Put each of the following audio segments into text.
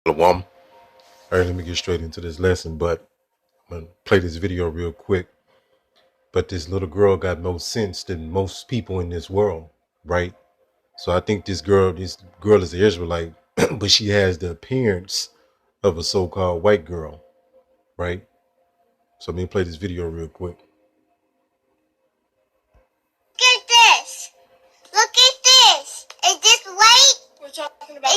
All right, let me get straight into this lesson, but I'm gonna play this video real quick. But this little girl got more sense than most people in this world, right? So I think this girl is an Israelite, but she has the appearance of a so-called white girl, right? So let me play this video real quick. Look at this. Look at this. Is this white? We're talking about.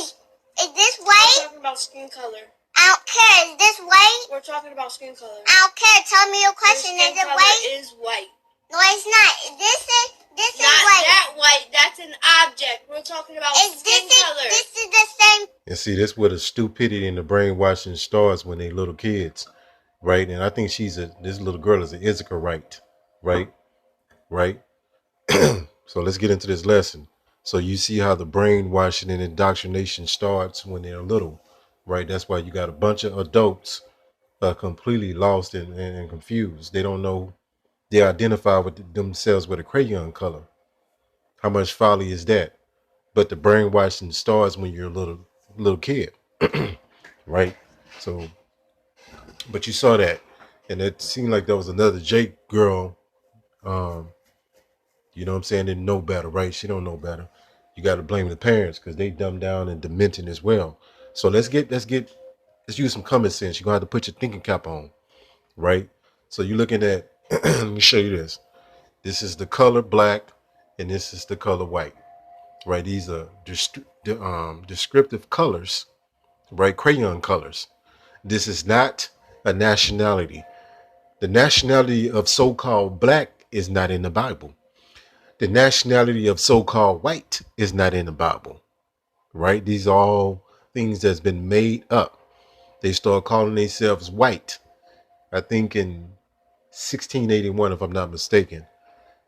Is this white? We're talking about skin color. I don't care. Is this white? We're talking about skin color. I don't care. Tell me your question. Your Is skin it color white? is white. No, it's not. This is Not white. that white. That's an object. We're talking about skin color. This is the same. And see, that's where the stupidity and the brainwashing starts when they little kids, right? And I think this little girl is an Issacharite, right? Right? So let's get into this lesson. So you see how the brainwashing and indoctrination starts when they're little, right? That's why you got a bunch of adults completely lost and confused. They don't know. They identify with themselves with a crayon color. How much folly is that? But the brainwashing starts when you're a little kid, right? So, but you saw that, and it seemed like there was another Jake girl. Um, you know what I'm saying? Didn't know better, right? She don't know better. You got to blame the parents because they dumb down and dementing as well. So let's use some common sense. You're gonna have to put your thinking cap on, right? So you're looking at. Let me show you this. This is the color black, and this is the color white, right? These are descriptive colors, right? Crayon colors. This is not a nationality. The nationality of so-called black is not in the Bible. The nationality of so-called white is not in the Bible, right? These are all things that's been made up. They start calling themselves white. I think in 1681, if I'm not mistaken,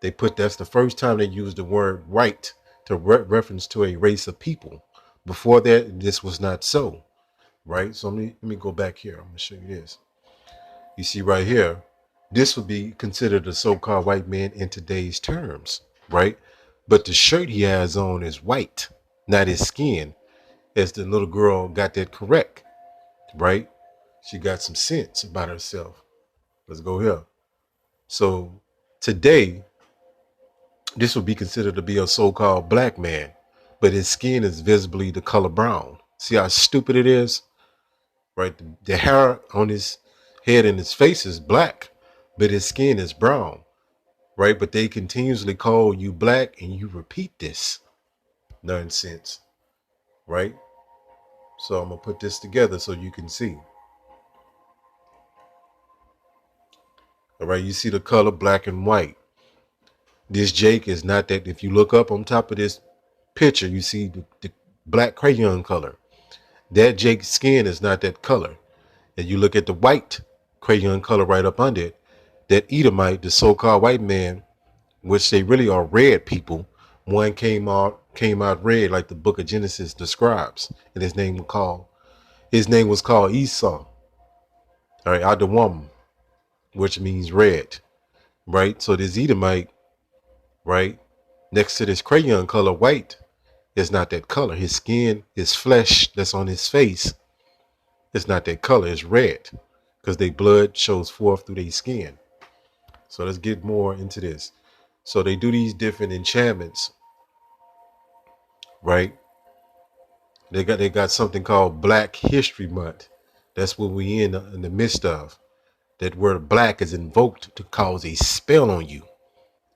that's the first time they used the word white to reference to a race of people. Before that, this was not so, right? So let me go back here. I'm gonna show you this. You see right here, this would be considered a so-called white man in today's terms, right? But the shirt he has on is white, not his skin, as the little girl got that correct, right? She got some sense about herself. Let's go here. So today, this would be considered to be a so-called black man, but his skin is visibly the color brown. See how stupid it is? Right? The hair on his head and his face is black, but his skin is brown, right? But they continuously call you black and you repeat this nonsense, right? So I'm gonna put this together so you can see. All right, you see the color black and white. This Jake is not that. If you look up on top of this picture, you see the black crayon color. That Jake's skin is not that color. And you look at the white crayon color right up under it, that Edomite, the so-called white man, which they really are red people, one came out red like the book of Genesis describes, and his name was called Esau. All right, Adawam, which means red, right? So this Edomite, right, next to this crayon color white, is not that color. His skin, his flesh that's on his face, it's not that color. It's red because their blood shows forth through their skin. So let's get more into this. So they do these different enchantments, right? They got something called Black History Month. That's what we in the midst of. That word black is invoked to cause a spell on you,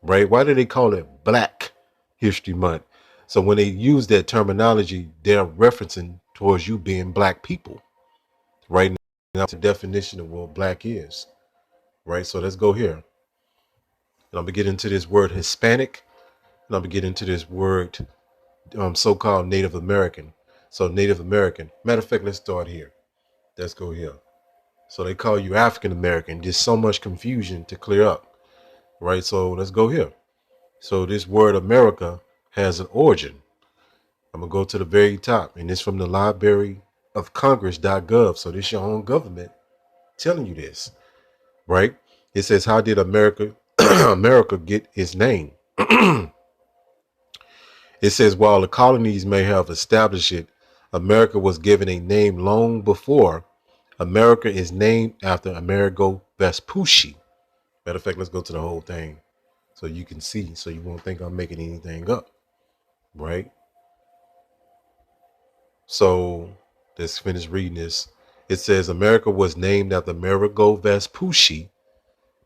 right? Why do they call it Black History Month? So when they use that terminology, they're referencing towards you being black people, right? Now that's the definition of what black is, right? So let's go here. And I'm gonna get into this word Hispanic, and I'm gonna get into this word so-called Native American. So Native American. Matter of fact, let's start here. Let's go here. So they call you African American. There's so much confusion to clear up, right? So let's go here. So this word America has an origin. I'm gonna go to the very top, and it's from the Library of Congress.gov. So this your own government telling you this, right? It says, how did America America get its name? It says, while the colonies may have established it America was given a name long before. America is named after Amerigo Vespucci. Matter of fact, let's go to the whole thing so you can see, so you won't think I'm making anything up, right? So let's finish reading this. It says America was named after Amerigo Vespucci,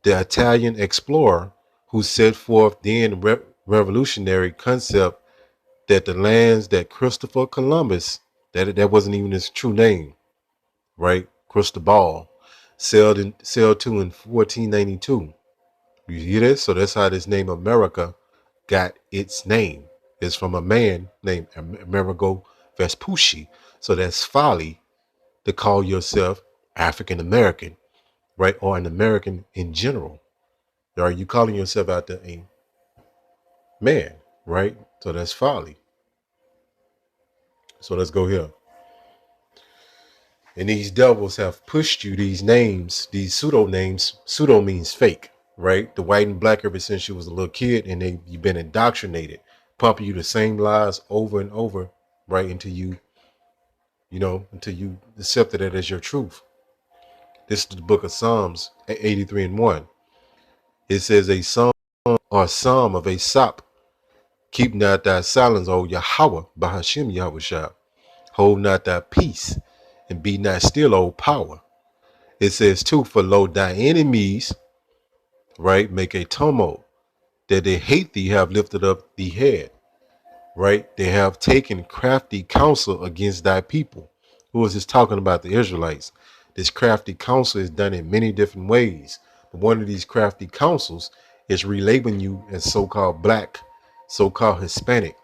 the Italian explorer who set forth then revolutionary concept that the lands that Christopher Columbus, that wasn't even his true name, right? Cristobal sailed to in 1492. You hear this? So that's how this name America got its name. It's from a man named Amerigo Vespucci. So that's folly to call yourself African American, right? Or an American in general. Are you calling yourself after a man, right? So that's folly. So let's go here. And these devils have pushed you these names, these pseudo names. Pseudo means fake, right? The white and black ever since you was a little kid, and you've been indoctrinated, pumping you the same lies over and over, right? Until you accepted it as your truth. This is the book of Psalms 83 and 1. It says a psalm or psalm of a sop. Keep not thy silence, O Yahweh, Bahashim Yahushua. Hold not thy peace, and be not still, O power. It says too, for lo thy enemies, right, make a tumult, that they hate thee have lifted up the head, right? They have taken crafty counsel against thy people. Who is this talking about? The Israelites. This crafty counsel is done in many different ways. But one of these crafty counsels is relabeling you as so-called black, so-called Hispanic,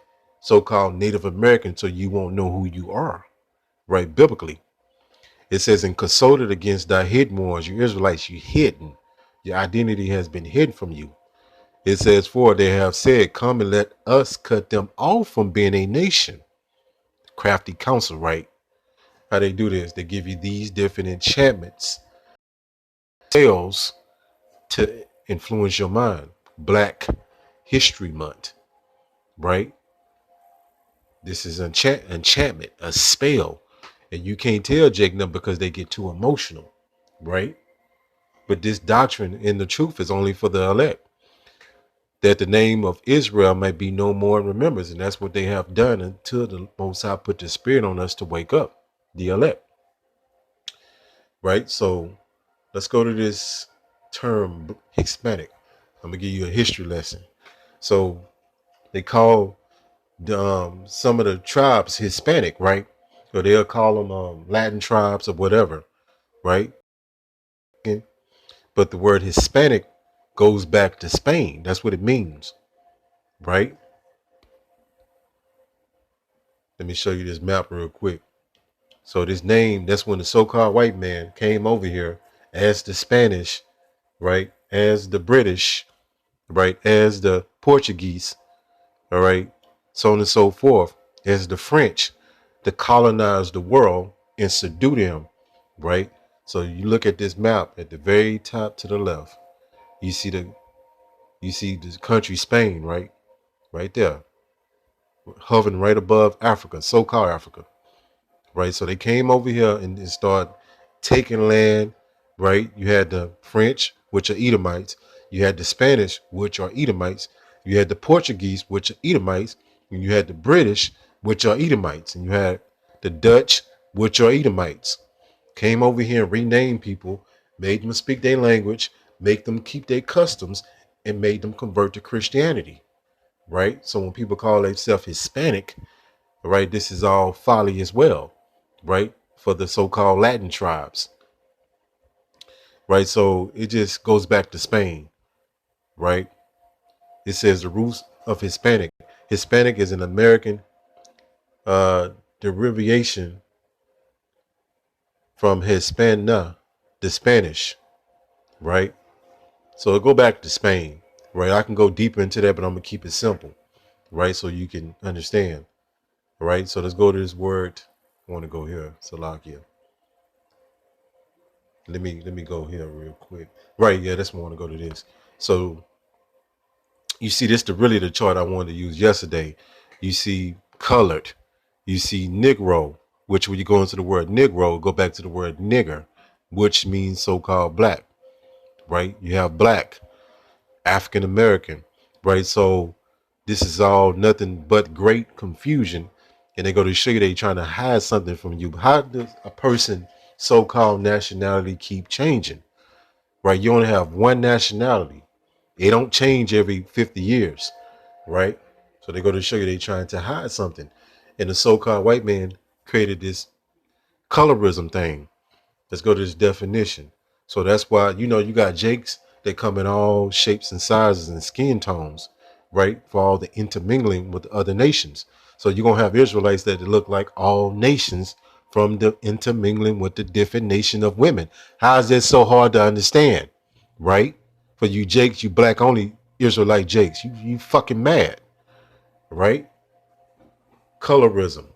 so-called Native American, so you won't know who you are, right? Biblically. It says, and consulted against thy hidden ones, you Israelites, you hidden. Your identity has been hidden from you. It says, for they have said, come and let us cut them off from being a nation. Crafty counsel, right? How they do this? They give you these different enchantments, spells to influence your mind. Black History Month, right? This is enchantment, a spell. And you can't tell Jake them because they get too emotional, right? But this doctrine in the truth is only for the elect, that the name of Israel may be no more in remembrance. And that's what they have done until the Most High put the Spirit on us to wake up, the elect, right? So let's go to this term, Hispanic. I'm going to give you a history lesson. So they call some of the tribes Hispanic, right? Or they'll call them Latin tribes or whatever, right? But the word Hispanic goes back to Spain. That's what it means, right? Let me show you this map real quick. So this name, that's when the so-called white man came over here as the Spanish, right? As the British, right? As the Portuguese, all right? So on and so forth. As the French to colonize the world and subdue them, right? So you look at this map at the very top to the left. You see the country Spain, right? Right there. Hovering right above Africa, so-called Africa. Right? So they came over here and started taking land, right? You had the French, which are Edomites. You had the Spanish, which are Edomites. You had the Portuguese, which are Edomites. And you had the British, which are Edomites. And you had the Dutch, which are Edomites. Came over here and renamed people, made them speak their language, make them keep their customs, and made them convert to Christianity, right? So when people call themselves Hispanic, right, this is all folly as well, right? For the so-called Latin tribes, right? So it just goes back to Spain, right? It says the roots of Hispanic. Hispanic is an American derivation from Hispana, the Spanish, right? So it'll go back to Spain, right? I can go deeper into that, but I'm gonna keep it simple, right? So you can understand, right? So let's go to this word. I want to go here, Salakia. Let me go here real quick. Right, yeah, that's what I want to go to this. So you see, this the really the chart I wanted to use yesterday. You see colored, you see Negro, which when you go into the word Negro, go back to the word nigger, which means so-called black, right? You have black, African American, right? So this is all nothing but great confusion. And they go to show you they trying to hide something from you. How does a person so-called nationality keep changing? Right? You only have one nationality. It don't change every 50 years, right? So they go to show you they trying to hide something. And the so-called white man created this colorism thing. Let's go to this definition. So that's why, you got Jakes that come in all shapes and sizes and skin tones, right? For all the intermingling with other nations. So you're going to have Israelites that look like all nations from the intermingling with the different nation of women. How is that so hard to understand, right? For you Jakes, you black only Israelite Jakes, you fucking mad, right? Colorism,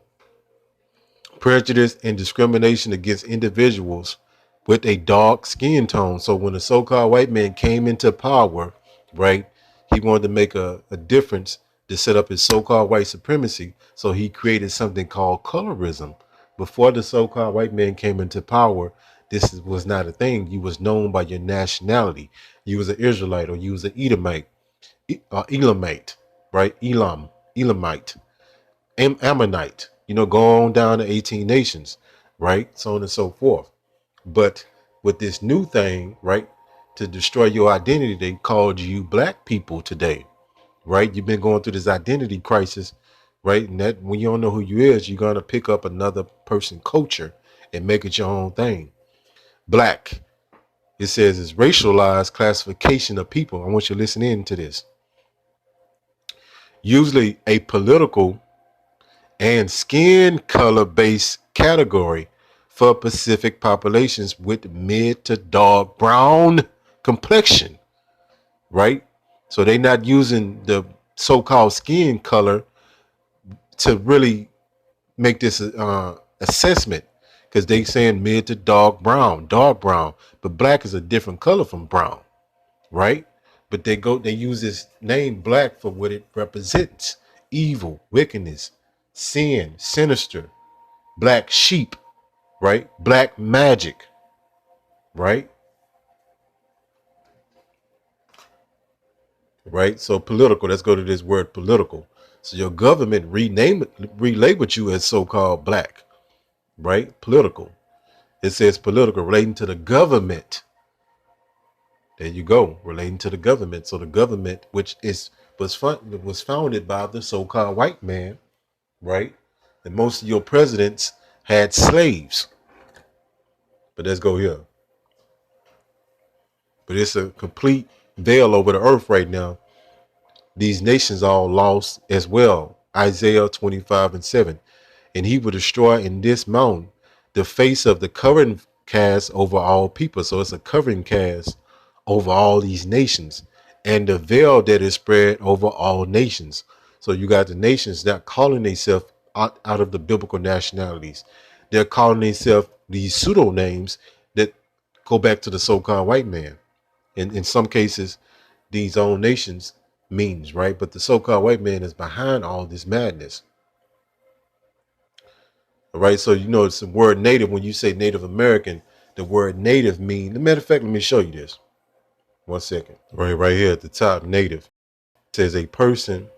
prejudice and discrimination against individuals with a dark skin tone. So when the so-called white man came into power, right, he wanted to make a difference to set up his so-called white supremacy. So he created something called colorism. Before the so-called white man came into power, was not a thing. You was known by your nationality. You was an Israelite, or you was an Edomite, Elamite, right? Elamite. Ammonite, go on down to 18 nations, right? So on and so forth. But with this new thing, right, to destroy your identity, they called you black people today, right? You've been going through this identity crisis, right? And that when you don't know who you is, you're gonna pick up another person's culture and make it your own thing. Black, it says, is racialized classification of people. I want you to listen in to this. Usually a political and skin color based category for Pacific populations with mid to dark brown complexion, right? So they're not using the so-called skin color to really make this assessment, because they saying mid to dark brown, but black is a different color from brown, right? But they use this name black for what it represents: evil, wickedness, sin, sinister, black sheep, right? Black magic, right? Right. So political. Let's go to this word political. So your government relabeled you as so-called black, right? Political. It says political, relating to the government. There you go, relating to the government. So the government, which was founded by the so-called white man, right? And most of your presidents had slaves. But let's go here. But it's a complete veil over the earth right now. These nations all lost as well. Isaiah 25:7. And he will destroy in this mountain the face of the covering cast over all people. So it's a covering cast over all these nations, and the veil that is spread over all nations. So you got the nations that calling themselves out of the biblical nationalities. They're calling themselves these pseudo names that go back to the so-called white man. And in some cases, these own nations means, right? But the so-called white man is behind all this madness. All right. So, it's the word native. When you say Native American, the word native mean, as a matter of fact, let me show you this. 1 second. Right here at the top, native. It says a person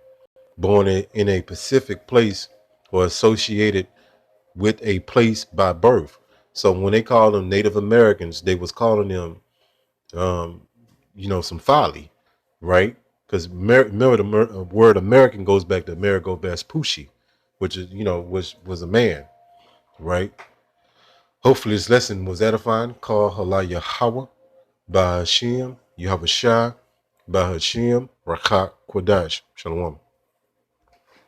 born in a specific place or associated with a place by birth. So when they call them Native Americans, they was calling them, some folly, right? Because remember the word American goes back to Amerigo Vespucci, which is, which was a man, right? Hopefully this lesson was edifying. Call Hala Yahweh, by Hashem, Yahweh Shai, by Hashem, Rakak Kwadash. Shalom.